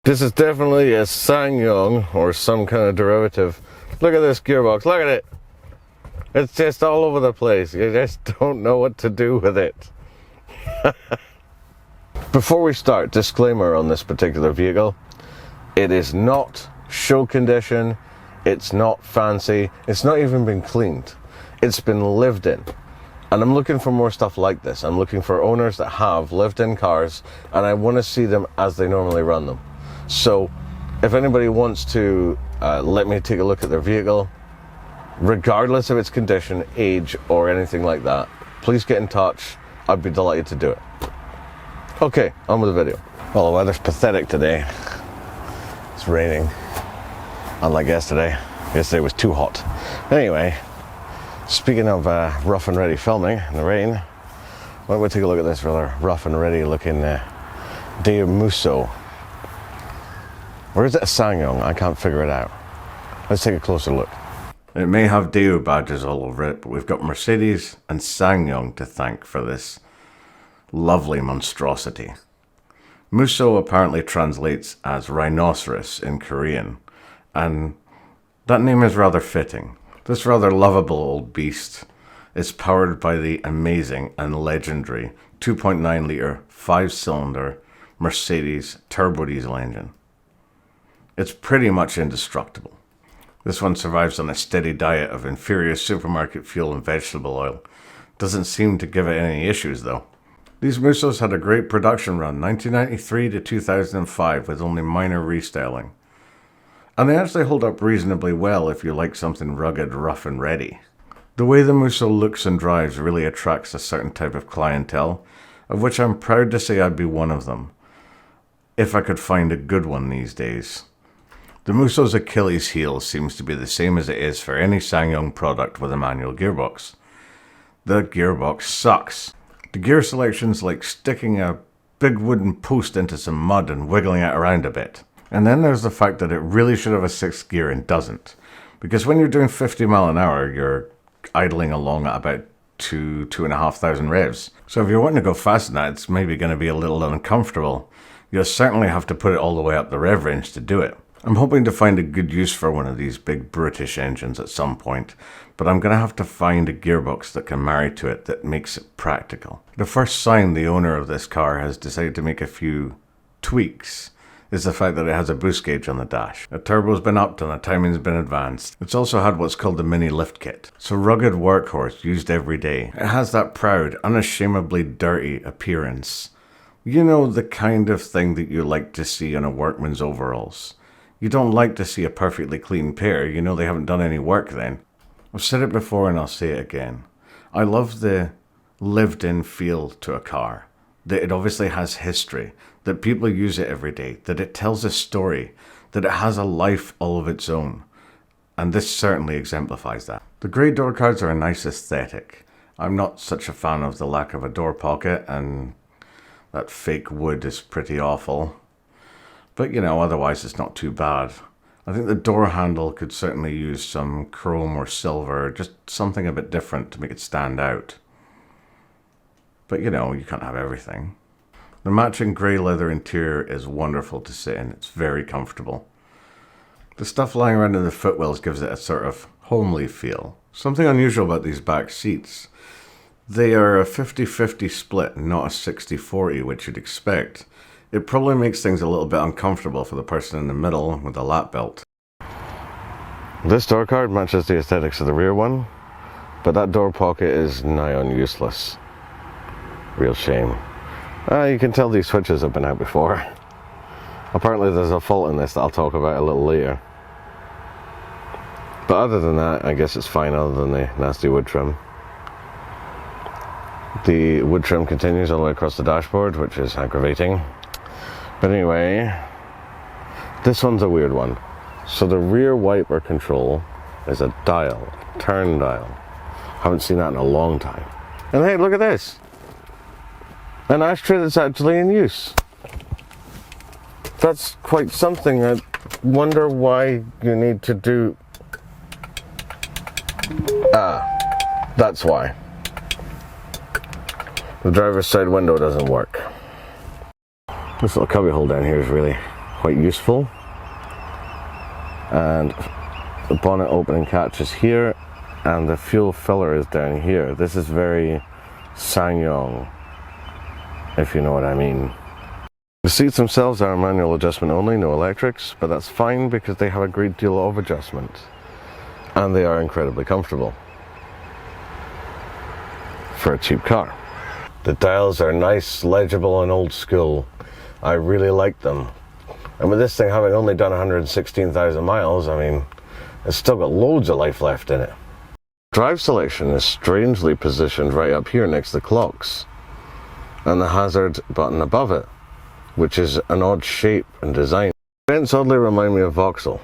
This is definitely a SSANGYONG or some kind of derivative. Look at this gearbox, look at it. It's just all over the place. You just don't know what to do with it. Before we start, disclaimer on this particular vehicle. It is not show condition. It's not fancy. It's not even been cleaned. It's been lived in. And I'm looking for more stuff like this. I'm looking for owners that have lived in cars, and I want to see them as they normally run them. So if anybody wants to let me take a look at their vehicle, regardless of its condition, age, or anything like that, please get in touch. I'd be delighted to do it. Okay, on with the video. Well, the weather's pathetic today. It's raining, unlike yesterday. Yesterday was too hot. Anyway, speaking of rough and ready filming in the rain, why don't we take a look at this rather rough and ready looking DAEWOO Musso. Or is it a SSANGYONG? I can't figure it out. Let's take a closer look. It may have DAEWOO badges all over it, but we've got Mercedes and SSANGYONG to thank for this lovely monstrosity. Musso apparently translates as Rhinoceros in Korean, and that name is rather fitting. This rather lovable old beast is powered by the amazing and legendary 2.9 litre 5-cylinder Mercedes turbo diesel engine. It's pretty much indestructible. This one survives on a steady diet of inferior supermarket fuel and vegetable oil. Doesn't seem to give it any issues though. These Mussos had a great production run, 1993 to 2005, with only minor restyling. And they actually hold up reasonably well if you like something rugged, rough and ready. The way the Musso looks and drives really attracts a certain type of clientele, of which I'm proud to say I'd be one of them, if I could find a good one these days. The Musso's Achilles heel seems to be the same as it is for any SSANGYONG product with a manual gearbox. The gearbox sucks. The gear selection's like sticking a big wooden post into some mud and wiggling it around a bit. And then there's the fact that it really should have a 6th gear and doesn't. Because when you're doing 50 mile an hour, you're idling along at about 2,500 revs. So if you're wanting to go fast than that, it's maybe going to be a little uncomfortable. You'll certainly have to put it all the way up the rev range to do it. I'm hoping to find a good use for one of these big British engines at some point, but I'm going to have to find a gearbox that can marry to it that makes it practical. The first sign the owner of this car has decided to make a few tweaks is the fact that it has a boost gauge on the dash. The turbo's been upped and the timing's been advanced. It's also had what's called the mini lift kit. It's a rugged workhorse used every day. It has that proud, unashamedly dirty appearance. You know, the kind of thing that you like to see on a workman's overalls. You don't like to see a perfectly clean pair, you know they haven't done any work then. I've said it before and I'll say it again. I love the lived-in feel to a car. That it obviously has history, that people use it every day, that it tells a story, that it has a life all of its own. And this certainly exemplifies that. The grey door cards are a nice aesthetic. I'm not such a fan of the lack of a door pocket, and that fake wood is pretty awful. But, you know, otherwise it's not too bad. I think the door handle could certainly use some chrome or silver, just something a bit different to make it stand out. But, you know, you can't have everything. The matching grey leather interior is wonderful to sit in. It's very comfortable. The stuff lying around in the footwells gives it a sort of homely feel. Something unusual about these back seats. They are a 50-50 split, not a 60-40, which you'd expect. It probably makes things a little bit uncomfortable for the person in the middle with the lap belt. This door card matches the aesthetics of the rear one, but that door pocket is nigh on useless. Real shame. You can tell these switches have been out before. Apparently there's a fault in this that I'll talk about a little later. But other than that, I guess it's fine other than the nasty wood trim. The wood trim continues all the way across the dashboard, which is aggravating. But anyway, this one's a weird one. So the rear wiper control is a dial, a turn dial. Haven't seen that in a long time. And hey, look at this. An ashtray that's actually in use. That's quite something. I wonder why you need to do... that's why. The driver's side window doesn't work. This little cubby hole down here is really quite useful. And the bonnet opening catch is here, and the fuel filler is down here. This is very SSANGYONG, if you know what I mean. The seats themselves are manual adjustment only, no electrics, but that's fine because they have a great deal of adjustment and they are incredibly comfortable for a cheap car. The dials are nice, legible and old school. I really like them. And with this thing having only done 116,000 miles, I mean, it's still got loads of life left in it. Drive selection is strangely positioned right up here next to the clocks and the hazard button above it, which is an odd shape and design. Vents oddly remind me of Vauxhall.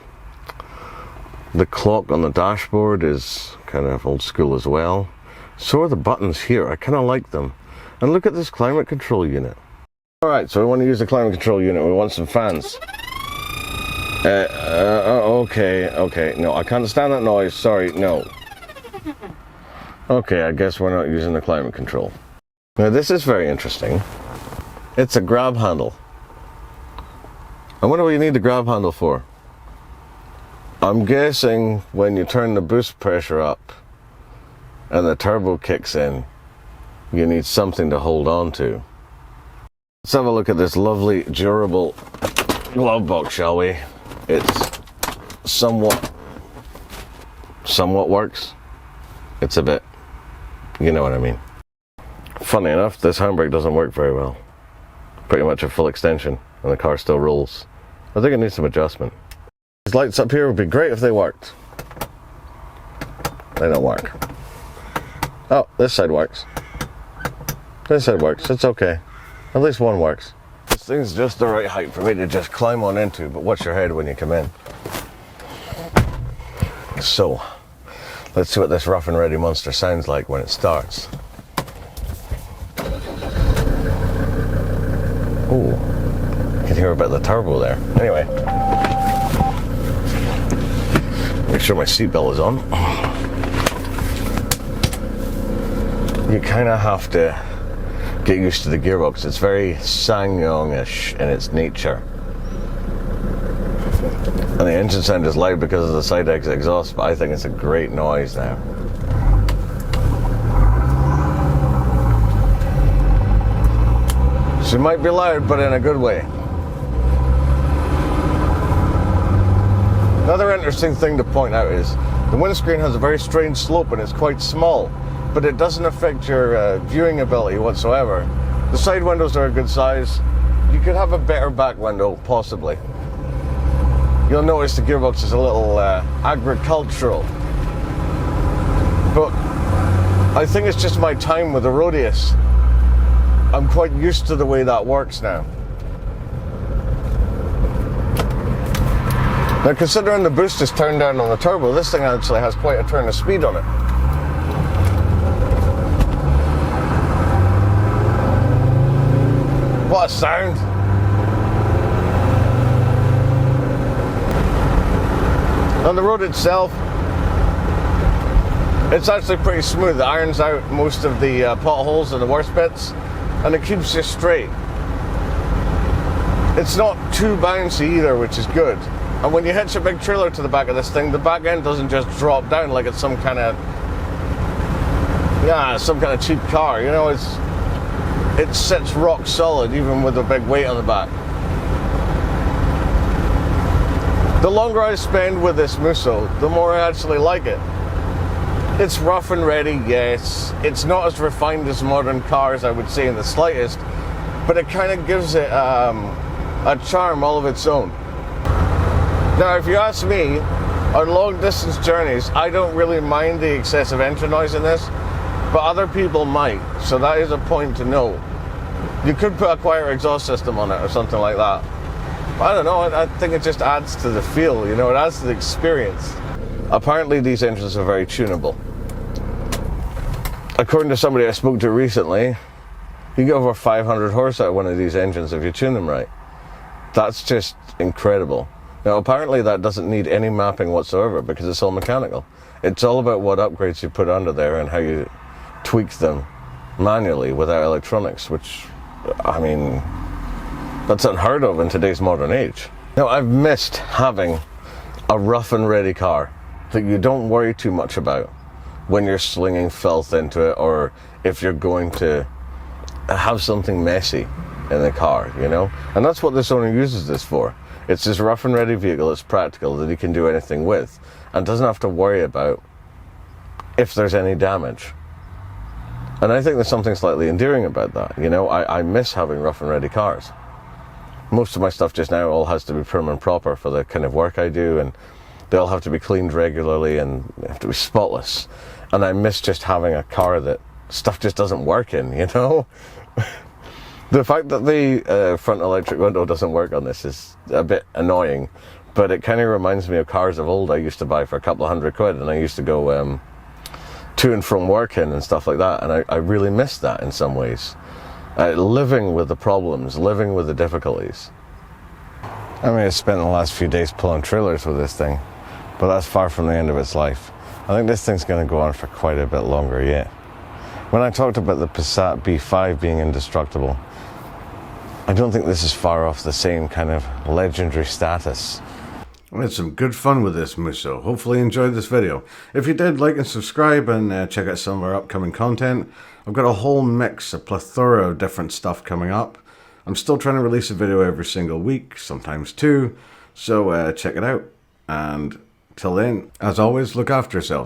The clock on the dashboard is kind of old school as well. So are the buttons here. I kind of like them. And look at this climate control unit. Alright, so we want to use the climate control unit. We want some fans. Okay. No, I can't stand that noise. Sorry, no. Okay, I guess we're not using the climate control. Now this is very interesting. It's a grab handle. I wonder what you need the grab handle for. I'm guessing when you turn the boost pressure up and the turbo kicks in, you need something to hold on to. Let's have a look at this lovely, durable glove box, shall we? It's somewhat works. It's a bit, you know what I mean. Funny enough, this handbrake doesn't work very well. Pretty much a full extension, and the car still rolls. I think it needs some adjustment. These lights up here would be great if they worked. They don't work. Oh, this side works. This side works, it's okay. At least one works. This thing's just the right height for me to just climb on into, but watch your head when you come in. So, let's see what this rough and ready monster sounds like when it starts. Ooh, you can hear a bit of the turbo there. Anyway, make sure my seatbelt is on. You kind of have to get used to the gearbox. It's very SSANGYONG-ish in its nature. And the engine sound is loud because of the side exit exhaust, but I think it's a great noise now. She might be loud, but in a good way. Another interesting thing to point out is the windscreen has a very strange slope and it's quite small, but it doesn't affect your viewing ability whatsoever. The side windows are a good size. You could have a better back window, possibly. You'll notice the gearbox is a little agricultural, but I think it's just my time with the Rhodius. I'm quite used to the way that works now. Now, considering the boost is turned down on the turbo, this thing actually has quite a turn of speed on it. What a sound! On the road itself, it's actually pretty smooth. It irons out most of the potholes and the worst bits, and it keeps you straight. It's not too bouncy either, which is good. And when you hitch a big trailer to the back of this thing, the back end doesn't just drop down like it's some kind of cheap car. You know, it sits rock solid even with a big weight on the back. The longer I spend with this Musso, the more I actually like it. It's rough and ready, yes. It's not as refined as modern cars, I would say, in the slightest, but it kind of gives it a charm all of its own. Now, if you ask me, on long distance journeys, I don't really mind the excessive engine noise in this, but other people might, so that is a point to note. You could put a quieter exhaust system on it or something like that. But I don't know, I think it just adds to the feel, you know, it adds to the experience. Apparently these engines are very tunable. According to somebody I spoke to recently, you get over 500 horse out of one of these engines if you tune them right. That's just incredible. Now apparently that doesn't need any mapping whatsoever because it's all mechanical. It's all about what upgrades you put under there and how you tweak them manually without electronics, which, I mean, that's unheard of in today's modern age. Now, I've missed having a rough and ready car that you don't worry too much about when you're slinging filth into it, or if you're going to have something messy in the car, you know? And that's what this owner uses this for. It's this rough and ready vehicle. It's practical, that he can do anything with, and doesn't have to worry about if there's any damage. And I think there's something slightly endearing about that, you know? I miss having rough and ready cars. Most of my stuff just now all has to be prim and proper for the kind of work I do, and they all have to be cleaned regularly and they have to be spotless. And I miss just having a car that stuff just doesn't work in, you know? The fact that the front electric window doesn't work on this is a bit annoying, but it kind of reminds me of cars of old I used to buy for a couple of £100, and I used to go to and from work in and stuff like that, and I really miss that in some ways. Living with the problems, living with the difficulties. I may have spent the last few days pulling trailers with this thing, but that's far from the end of its life. I think this thing's going to go on for quite a bit longer yet. When I talked about the Passat B5 being indestructible, I don't think this is far off the same kind of legendary status. I had some good fun with this Musso. Hopefully you enjoyed this video. If you did, like and subscribe, and check out some of our upcoming content. I've got a whole mix, a plethora of different stuff coming up. I'm still trying to release a video every single week, sometimes two, so check it out. And till then, as always, look after yourself.